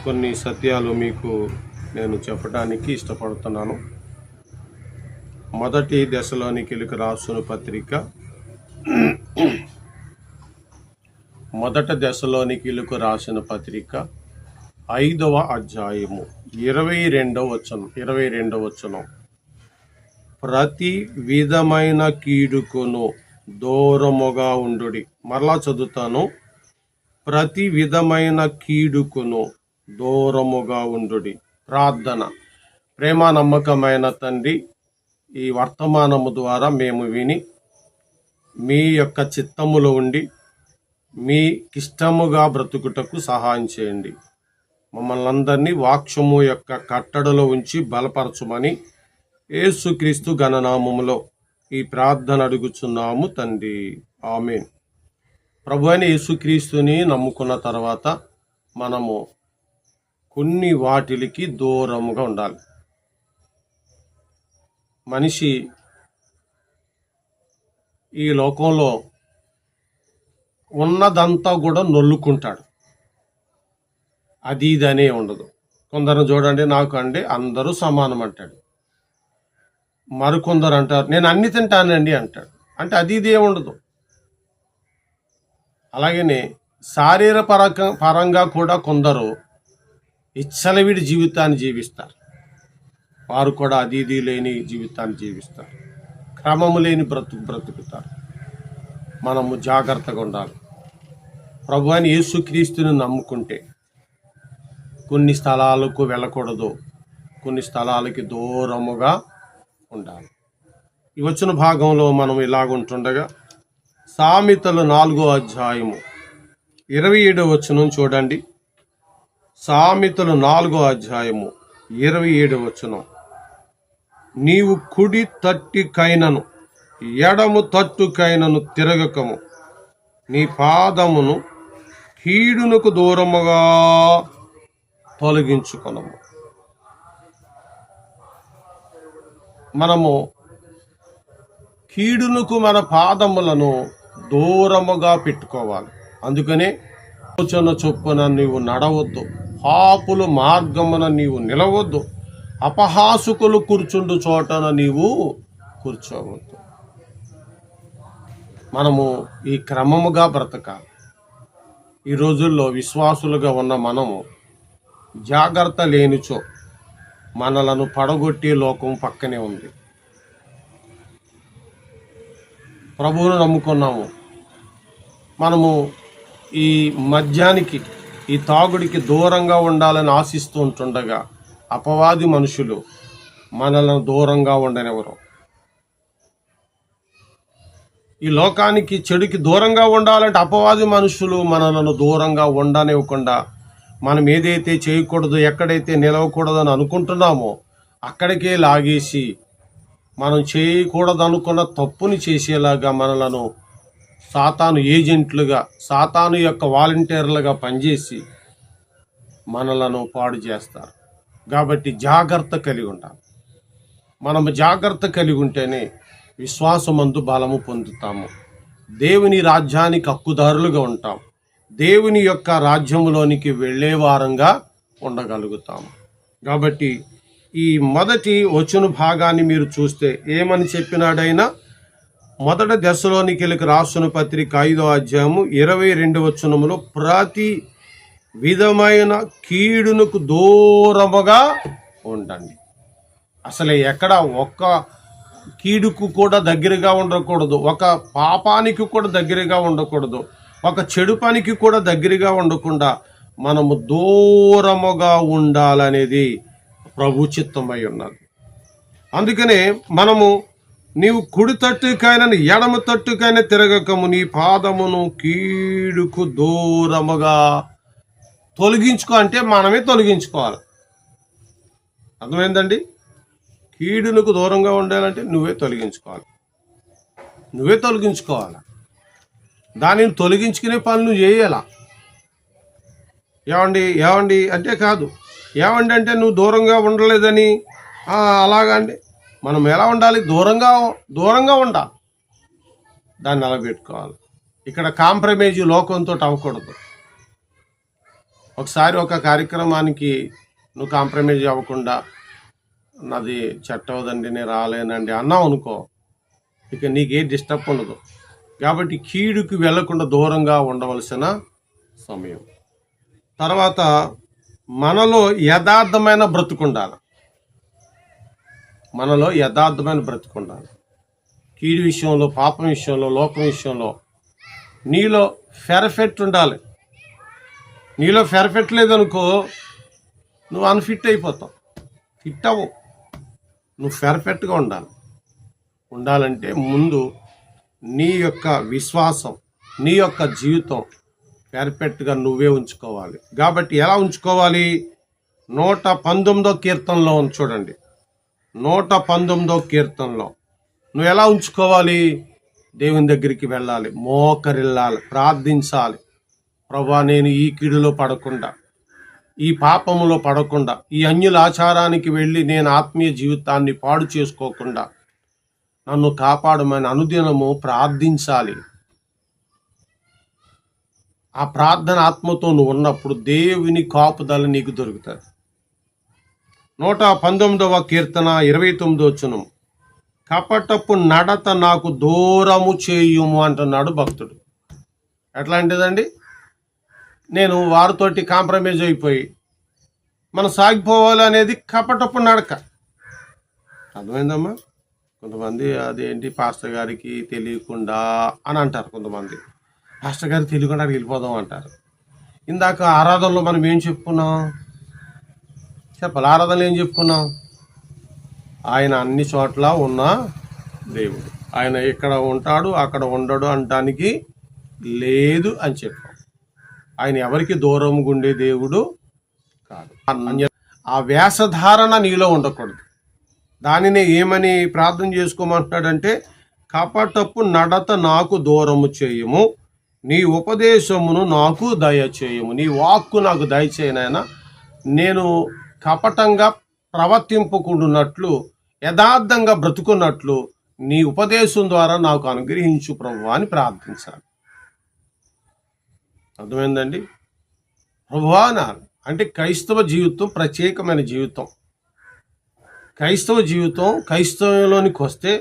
కొన్ని సత్యాలు మీకు నేను చెప్పడానికి ఇష్టపడుతున్నాను. మొదటి దశలోనికీయులకు రాసిన పత్రిక, మొదటి దశలోనికీయులకు రాసిన పత్రిక 5వ అధ్యాయము 22వ వచనం. ప్రతి విధమైన కీడుకును దూరముగా ఉండుడి. మరలా చదువుతాను. ప్రతి విధమైన కీడుకును దూరముగా ఉండుడి. ప్రార్థన. ప్రేమ నమ్మకమైన తండ్రి, ఈ వర్తమానము ద్వారా మేము విని మీ యొక్క చిత్తములో ఉండి మీకిష్టముగా బ్రతుకుటకు సహాయం చేయండి. మమ్మల్ని అందరినీ వాక్యము యొక్క కట్టడలో ఉంచి బలపరచుమని యేసుక్రీస్తు ఘననామములో ఈ ప్రార్థన అడుగుచున్నాము తండ్రి, ఆమేన్. ప్రభు అయిన యేసుక్రీస్తుని నమ్ముకున్న తర్వాత మనము కొన్ని వాటికి దూరముగా ఉండాలి. మనిషి ఈ లోకంలో ఉన్నదంతా కూడా నొల్లుకుంటాడు. అది ఇది అనే ఉండదు. కొందరు చూడండి, నాకు అండి అందరూ సమానం అంటాడు. మరికొందరు అంటారు, నేను అన్ని తింటానండి అంటాడు. అంటే అది ఇదే ఉండదు. అలాగనే పరంగా కూడా కొందరు ఇచ్చలవిడి జీవితాన్ని జీవిస్తారు. వారు కూడా అది ఇది లేని జీవితాన్ని జీవిస్తారు. క్రమము లేని బ్రతుకుతారు. మనము జాగ్రత్తగా ఉండాలి. ప్రభు అయిన యేసుక్రీస్తుని నమ్ముకుంటే కొన్ని స్థలాలకు వెళ్ళకూడదు, కొన్ని స్థలాలకి దూరముగా ఉండాలి. ఈ వచ్చిన భాగంలో మనం ఇలాగుంటుండగా సామెతలు 4వ అధ్యాయము 27వ వచనం చూడండి. సామెతలు 4వ అధ్యాయము 27వ వచనం. నీవు కుడి తట్టుకైనను ఎడము తట్టుకైనను తిరగకము, నీ పాదమును కీడునకు దూరముగా తొలగించుకొనము. మనము కీడునకు మన పాదములను దూరముగా పెట్టుకోవాలి. అందుకనే ఆలోచన చొప్పున నీవు నడవద్దు, పాపుల మార్గమున నీవు నిలవద్దు, అపహాసుకులు కూర్చుండు చోటన నీవు కూర్చోవద్దు. మనము ఈ క్రమముగా బ్రతకాలి. ఈ రోజుల్లో విశ్వాసులుగా ఉన్న మనము జాగ్రత్త లేనిచో మనలను పడగొట్టే లోకం పక్కనే ఉంది. ప్రభువును నమ్ముకున్నాము. మనము ఈ మద్యానికి, ఈ తాగుడికి దూరంగా ఉండాలని ఆశిస్తూ ఉంటుండగా అపవాది మనుషులు మనలను దూరంగా ఉండనివ్వరు. ఈ లోకానికి, చెడుకి దూరంగా ఉండాలంటే అపవాది మనుషులు మనలను దూరంగా ఉండనివ్వకుండా మనం ఏదైతే చేయకూడదు, ఎక్కడైతే నిలవకూడదని అనుకుంటున్నామో అక్కడికే లాగేసి మనం చేయకూడదు అనుకున్న తప్పుని చేసేలాగా మనలను సాతాను ఏజెంట్లుగా, సాతాను యొక్క వాలంటీర్లుగా పనిచేసి మనలను పాడు చేస్తారు. కాబట్టి జాగ్రత్త కలిగి ఉండాలి. మనము జాగ్రత్త కలిగి ఉంటేనే విశ్వాసమందు బలము పొందుతాము. దేవుని రాజ్యానికి హక్కుదారులుగా ఉంటాం. దేవుని యొక్క రాజ్యములోనికి వెళ్ళే వారంగా ఉండగలుగుతాము. కాబట్టి ఈ మొదటి వచన భాగాన్ని మీరు చూస్తే ఏమని చెప్పినాడైనా, మొదటి దశలోనికీయులకు రాసిన పత్రిక 5వ అధ్యాయము 22వ వచనములో ప్రతి విధమైన కీడునకు దూరముగా ఉండండి. అసలు ఎక్కడ ఒక్క కీడుకు కూడా దగ్గరగా ఉండకూడదు, ఒక పాపానికి కూడా దగ్గరగా ఉండకూడదు, ఒక చెడు పనికి కూడా దగ్గరగా ఉండకుండా మనము దూరముగా ఉండాలనేది ప్రభు చిత్తమై ఉన్నది. అందుకనే మనము నీవు కుడి తట్టుకైనా ఎడమ తట్టుకైనా తిరగకము, నీ పాదమును కీడుకు దూరముగా తొలగించుకో. అంటే మనమే తొలగించుకోవాలి. అర్థమైందండి? కీడులకు దూరంగా ఉండాలంటే నువ్వే తొలగించుకోవాలి. దానిని తొలగించుకునే పనులు చేయాలా. ఏమండి అంటే కాదు. ఏమండి అంటే నువ్వు దూరంగా ఉండలేదని అలాగండి. మనం ఎలా ఉండాలి? దూరంగా ఉండాలి. దాన్ని నిలబెట్టుకోవాలి. ఇక్కడ కాంప్రమైజ్ లోకంతో అవ్వకూడదు. ఒకసారి ఒక కార్యక్రమానికి నువ్వు కాంప్రమైజ్ అవ్వకుండా నాది చెట్ట అవదండి, నేను రాలేనండి అన్నావు అనుకో, ఇక నీకే డిస్టర్బ్ ఉండదు. కాబట్టి కీడుకి వెళ్లకుండా దూరంగా ఉండవలసిన సమయం. తర్వాత మనలో యథార్థమైన బ్రతుకుండాలి. మనలో యథార్థమైన బ్రతుకుండాలి. కీడు విషయంలో, పాపం విషయంలో, లోకం విషయంలో నీలో పెర్ఫెక్ట్ ఉండాలి. నీలో పెర్ఫెక్ట్ లేదనుకో నువ్వు అన్ఫిట్ అయిపోతావు, ఫిట్ అవ్వవు. నువ్వు పెర్ఫెక్ట్గా ఉండాలంటే ముందు నీ యొక్క విశ్వాసం, నీ యొక్క జీవితం పెర్ఫెక్ట్గా నువ్వే ఉంచుకోవాలి. కాబట్టి ఎలా ఉంచుకోవాలి? 119వ కీర్తనలో చూడండి. 119వ కీర్తనలో నువ్వు ఎలా ఉంచుకోవాలి? దేవుని దగ్గరికి వెళ్ళాలి, మోకరిల్లాలి, ప్రార్థించాలి. ప్రభువా, నేను ఈ కీడులో పడకుండా, ఈ పాపములో పడకుండా, ఈ అన్యుల ఆచారానికి వెళ్ళి నేను ఆత్మీయ జీవితాన్ని పాడు చేసుకోకుండా నన్ను కాపాడమని అనుదినము ప్రార్థించాలి. ఆ ప్రార్థన ఆత్మతో నువ్వు ఉన్నప్పుడు దేవుని కాపుదల నీకు దొరుకుతుంది. 119వ కీర్తన 29వ వచనం, కపటపు నడత నాకు దూరము చేయుము అంటున్నాడు భక్తుడు. ఎట్లాంటిదండి? నేను వారితోటి కాంప్రమైజ్ అయిపోయి మనం సాగిపోవాలి అనేది కపటపు నడక. అర్థమైందమ్మా? కొంతమంది అదేంటి పాస్టర్ గారికి తెలియకుండా అని అంటారు. కొంతమంది పాస్టర్ గారికి తెలియకుండా వెళ్ళిపోదాం అంటారు. ఇందాక ఆరాధనలో మనం ఏం చెప్పుకున్నాం? చెప్పాలి. ఆరాధనలో ఏం చెప్పుకున్నాం? ఆయన అన్ని చోట్ల ఉన్న దేవుడు, ఆయన ఇక్కడ ఉంటాడు అక్కడ ఉండడు అనటానికి లేదు అని చెప్పాం. ఆయన ఎవరికి దూరం గుండే దేవుడు కాదు. ఆ వేషధారణ నీలో ఉండకూడదు. దానిని ఏమని ప్రార్థన చేసుకోమంటున్నాడంటే, కపటపు నడత నాకు దూరము చేయము, నీ ఉపదేశమును నాకు దయచేయము. నీ వాక్కు నాకు దయచేయనైనా, నేను కపటంగా ప్రవర్తింపకుండునట్లు, యథార్థంగా బ్రతుకున్నట్లు నీ ఉపదేశం ద్వారా నాకు అనుగ్రహించు ప్రభువా అని ప్రార్థించాలి. అర్థమైందండి? ప్రభువా అంటే క్రైస్తవ జీవితం ప్రత్యేకమైన జీవితం. క్రైస్తవ జీవితం, క్రైస్తవంలోనికి వస్తే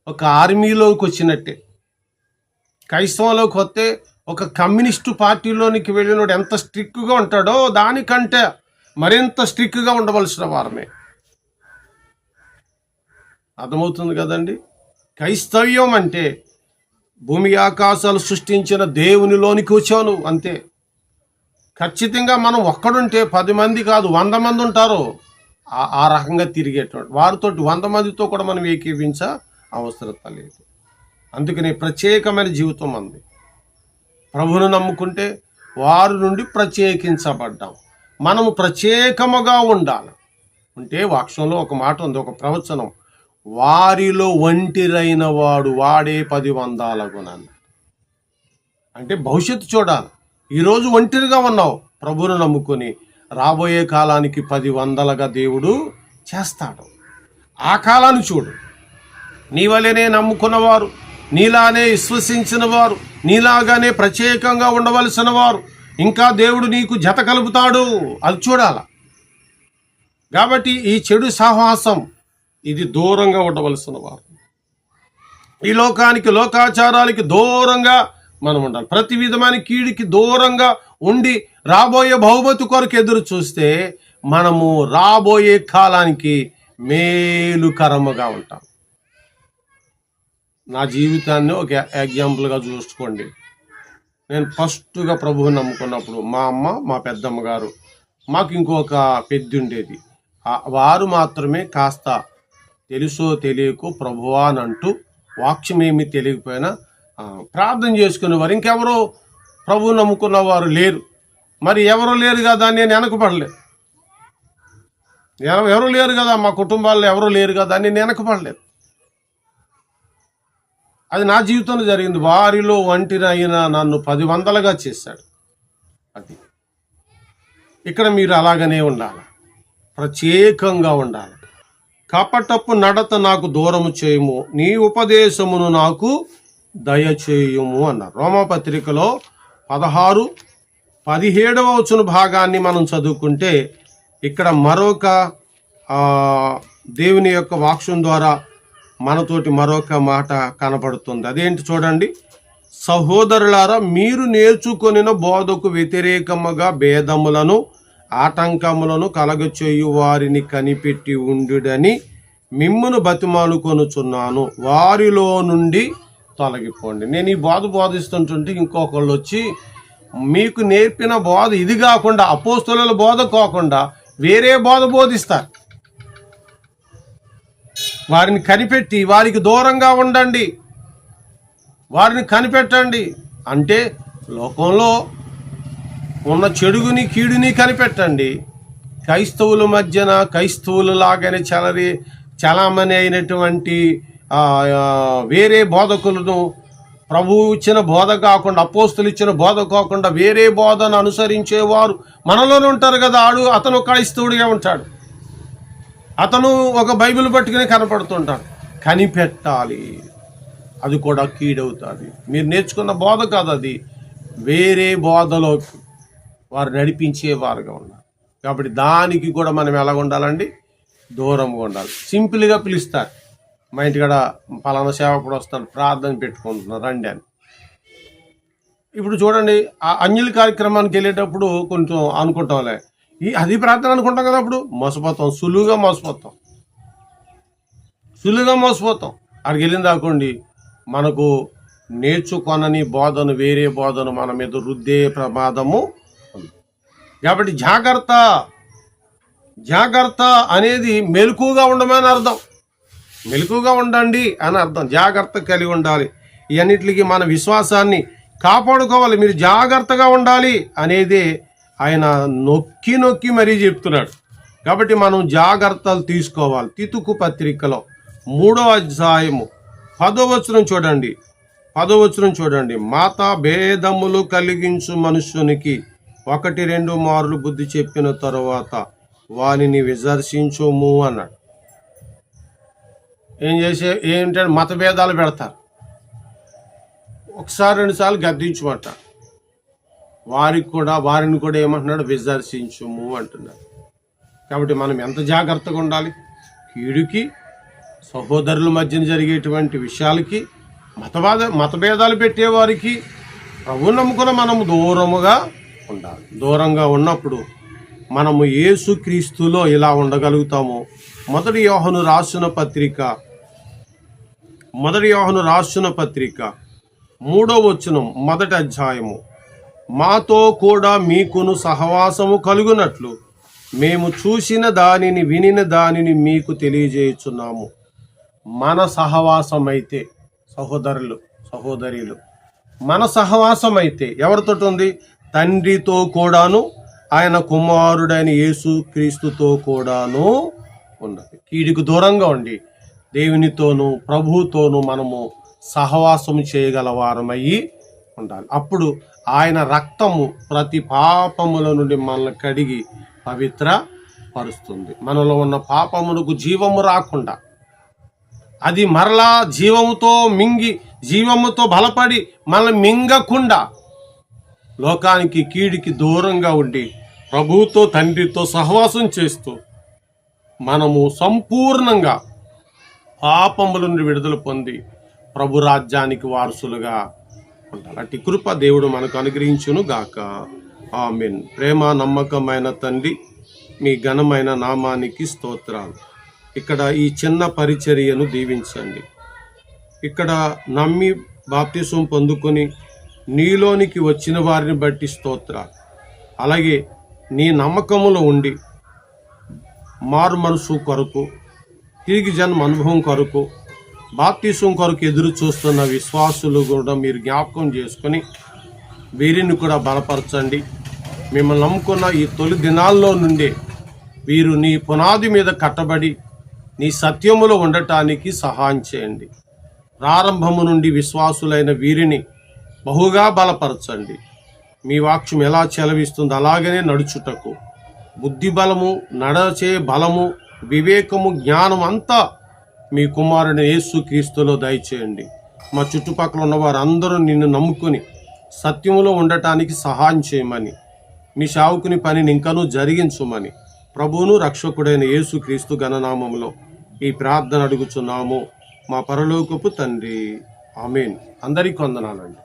ఒక ఆర్మీలోకి వచ్చినట్టే. క్రైస్తవంలోకి వస్తే ఒక కమ్యూనిస్టు పార్టీలోనికి వెళ్ళినోడు ఎంత స్ట్రిక్ట్గా ఉంటాడో దానికంటే మరింత స్ట్రిక్ట్గా ఉండవలసిన వారమే. అర్థమవుతుంది కదండి? క్రైస్తవ్యం అంటే భూమి ఆకాశాలు సృష్టించిన దేవునిలోనికి వచ్చావు నువ్వు, అంతే. ఖచ్చితంగా మనం ఒక్కడుంటే 10 మంది కాదు 100 మంది ఉంటారు ఆ రకంగా తిరిగేటువంటి వారితో. 100 మందితో కూడా మనం ఏకీవించ అవసరం లేదు. అందుకని ప్రత్యేకమైన జీవితం అంది. ప్రభువును నమ్ముకుంటే వారి నుండి ప్రత్యేకించబడ్డాం. మనము ప్రత్యేకముగా ఉండాలి. అంటే వాక్యంలో ఒక మాట ఉంది, ఒక ప్రవచనం, వారిలో ఒంటిరైన వాడు వాడే 10 వందాలగునన్నాడు. అంటే భవిష్యత్తు చూడాలి. ఈరోజు ఒంటరిగా ఉన్నావు, ప్రభువును నమ్ముకొని రాబోయే కాలానికి 10 వందలుగా దేవుడు చేస్తాడు. ఆ కాలాన్ని చూడు. నీ వలెనే నమ్ముకున్నవారు, నీలానే విశ్వసించిన వారు, నీలాగానే ప్రత్యేకంగా ఉండవలసిన వారు ఇంకా దేవుడు నీకు జత కలుపుతాడు. అది చూడాల. కాబట్టి ఈ చెడు సహవాసం ఇది దూరంగా ఉండవలసిన వారు. ఈ లోకానికి, లోకాచారాలకి దూరంగా మనం ఉండాలి. ప్రతి విధమైన కీడికి దూరంగా ఉండి రాబోయే బహుమతి కొరకు ఎదురు చూస్తే మనము రాబోయే కాలానికి మేలుకరముగా ఉంటాం. నా జీవితాన్ని ఒక ఎగ్జాంపుల్గా చూసుకోండి. నేను ఫస్ట్గా ప్రభువుని నమ్ముకున్నప్పుడు మా అమ్మ, మా పెద్దమ్మ గారు, మాకు ఇంకొక పెద్ద ఉండేది. వారు మాత్రమే కాస్త తెలుసో తెలియకో ప్రభువా అని అంటూ వాక్యం ఏమీ తెలియకపోయినా ప్రార్థన చేసుకునేవారు. ఇంకెవరో ప్రభువు నమ్ముకున్న వారు లేరు. మరి ఎవరు లేరు కదా నేను వెనకపడలేదు. ఎవరు లేరు కదా, మా కుటుంబాల్లో ఎవరు లేరు కదా అని నేను వెనకపడలేదు. అది నా జీవితంలో జరిగింది. వారిలో ఒంటినైనా నన్ను 10 వందలుగా చేశాడు. అది ఇక్కడ మీరు అలాగనే ఉండాలి, ప్రత్యేకంగా ఉండాలి. కపటపు నడత నాకు దూరము చేయము, నీ ఉపదేశమును నాకు దయచేయుము అన్నారు. రోమాపత్రికలో 16, 17వ వచన భాగాన్ని మనం చదువుకుంటే ఇక్కడ మరొక దేవుని యొక్క వాక్యం ద్వారా మనతోటి మరొక మాట కనపడుతుంది. అదేంటి చూడండి. సహోదరులారా, మీరు నేర్చుకొనిన బోధకు వ్యతిరేకముగా భేదములను ఆటంకములను కలగచేయు వారిని కనిపెట్టి ఉండుడని మిమ్మును బతిమాలుకొనుచున్నాను. వారిలో నుండి తొలగిపోండి. నేను ఈ బోధ బోధిస్తుంటుంటే ఇంకొకళ్ళు వచ్చి మీకు నేర్పిన బోధ ఇది కాకుండా, అపోస్తలుల బోధ కాకుండా వేరే బోధ బోధిస్తారు. వారిని కనిపెట్టి వారికి దూరంగా ఉండండి, వారిని కనిపెట్టండి. అంటే లోకంలో ఉన్న చెడుగుని కీడుని కనిపెట్టండి. క్రైస్తవుల మధ్యన క్రైస్తవులు లాగానే చలామణి అయినటువంటి వేరే బోధకులను, ప్రభువు ఇచ్చిన బోధ కాకుండా, అపోస్తులు ఇచ్చిన బోధ కాకుండా వేరే బోధను అనుసరించేవారు మనలోనే ఉంటారు కదా. అతను క్రైస్తవుడిగా ఉంటాడు, అతను ఒక బైబిల్ పట్టుకుని కనపడుతుంటాడు. కనిపెట్టాలి, అది కూడా కీడవుతుంది. మీరు నేర్చుకున్న బోధ కాదు, అది వేరే బోధలో వారు నడిపించేవారుగా ఉన్నారు. కాబట్టి దానికి కూడా మనం ఎలా ఉండాలండి? దూరంగా ఉండాలి. సింపుల్గా పిలుస్తారు, మా ఇంటికాడ పలానా సేవకుడు వస్తాడు, ప్రార్థన పెట్టుకుంటున్నారు రండి అని. ఇప్పుడు చూడండి, ఆ అన్యుల కార్యక్రమానికి వెళ్ళేటప్పుడు కొంచెం అనుకుంటాంలే, అది ప్రార్థన అనుకుంటాం కదా. అప్పుడు మోసపోతాం, సులువుగా మోసపోతాం. అక్కడికి వెళ్ళిన దాకోండి మనకు నేర్చుకొనని బోధను, వేరే బోధను మన మీద రుద్దే ప్రమాదము ఉంది. కాబట్టి జాగ్రత్త అనేది మెలకుగా ఉండమని అర్థం. మెలకుగా ఉండండి అని అర్థం. జాగ్రత్త కలిగి ఉండాలి. ఇవన్నిటికి మన విశ్వాసాన్ని కాపాడుకోవాలి. మీరు జాగ్రత్తగా ఉండాలి అనేది ఆయన నొక్కి మరీ చెప్తున్నాడు. కాబట్టి మనం జాగ్రత్తలు తీసుకోవాలి. తీతుకు పత్రికలో 3వ అధ్యాయము 10వ వచనం చూడండి. మాత భేదములు కలిగించు మనుష్యునికి 1-2 మార్లు బుద్ధి చెప్పిన తరువాత వానిని విసర్శించుము అన్నాడు. ఏంటంటే మతభేదాలు పెడతారు, 1-2 సార్లు గద్దించమంట. వారిని కూడా ఏమంటున్నాడు? విసర్శించుము అంటున్నాడు. కాబట్టి మనం ఎంత జాగ్రత్తగా ఉండాలి? కీడుకి, సహోదరుల మధ్యన జరిగేటువంటి విషయాలకి, మతభేదాలు పెట్టేవారికి ప్రభువు నమ్ముకున్న మనము దూరముగా ఉండాలి. దూరంగా ఉన్నప్పుడు మనము యేసుక్రీస్తులో ఇలా ఉండగలుగుతాము. మొదటి యోహాను రాసిన పత్రిక 3వ వచనం, మొదటి అధ్యాయము. మాతో కూడా మీకును సహవాసము కలుగునట్లు మేము చూసిన దానిని వినిన దానిని మీకు తెలియజేయుచున్నాము. మన సహవాసమైతే సహోదరులు మన సహవాసమైతే ఎవరితో ఉంది? తండ్రితో కూడాను ఆయన కుమారుడైన యేసు క్రీస్తుతో కూడాను ఉన్నది. కీడుకు దూరంగా ఉండి దేవునితోనూ ప్రభువుతోనూ మనము సహవాసము చేయగలవారమయ్యి ఉండాలి. అప్పుడు ఆయన రక్తము ప్రతి పాపముల నుండి మనల్ని కడిగి పవిత్ర పరుస్తుంది. మనలో ఉన్న పాపమునకు జీవము రాకుండా, అది మరలా జీవముతో బలపడి మనల్ని మింగకుండా లోకానికి కీడికి దూరంగా ఉండి ప్రభువుతో తండ్రితో సహవాసం చేస్తూ మనము సంపూర్ణంగా పాపముల నుండి విడుదల పొంది ప్రభు రాజ్యానికి వారసులుగా ఉండాలి. అట్టి కృప దేవుడు మనకు అనుగ్రహించును గాక. ఆమేన్. ప్రేమ నమ్మకమైన తండ్రి, మీ ఘనమైన నామానికి స్తోత్రాలు. ఇక్కడ ఈ చిన్న పరిచర్యను దీవించండి. ఇక్కడ నమ్మి బాప్తిసం పొందుకొని నీలోనికి వచ్చిన వారిని బట్టి స్తోత్రాలు. అలాగే నీ నమ్మకములో ఉండి మారు మనసు కొరకు, తిరిగి జన్మ అనుభవం కొరకు, బాప్తిసం కొరకు ఎదురు చూస్తున్న విశ్వాసులు కూడా మీరు జ్ఞాపకం చేసుకొని వీరిని కూడా బలపరచండి. మిమ్మల్ని నమ్ముకున్న ఈ తొలి దినాల్లో నుండే వీరు నీ పునాది మీద కట్టబడి నీ సత్యములో ఉండటానికి సహాయం చేయండి. ప్రారంభము నుండి విశ్వాసులైన వీరిని బహుగా బలపరచండి. మీ వాక్యం ఎలా చెలవిస్తుందో అలాగనే నడుచుటకు బుద్ధి బలము, నడచే బలము, వివేకము, జ్ఞానం అంతా మీ కుమారుని యేసుక్రీస్తులో దయచేయండి. మా చుట్టుపక్కల ఉన్న వారందరూ నిన్ను నమ్ముకుని సత్యములో ఉండటానికి సహాయం చేయమని మీ సేవకుని పనిని ఇంకనూ జరిగించుమని ప్రభువును రక్షకుడైన యేసుక్రీస్తు ఘననామములో ఈ ప్రార్థన అడుగుచున్నాము మా పరలోకపు తండ్రి. ఆమేన్. అందరికీ వందనాలండి.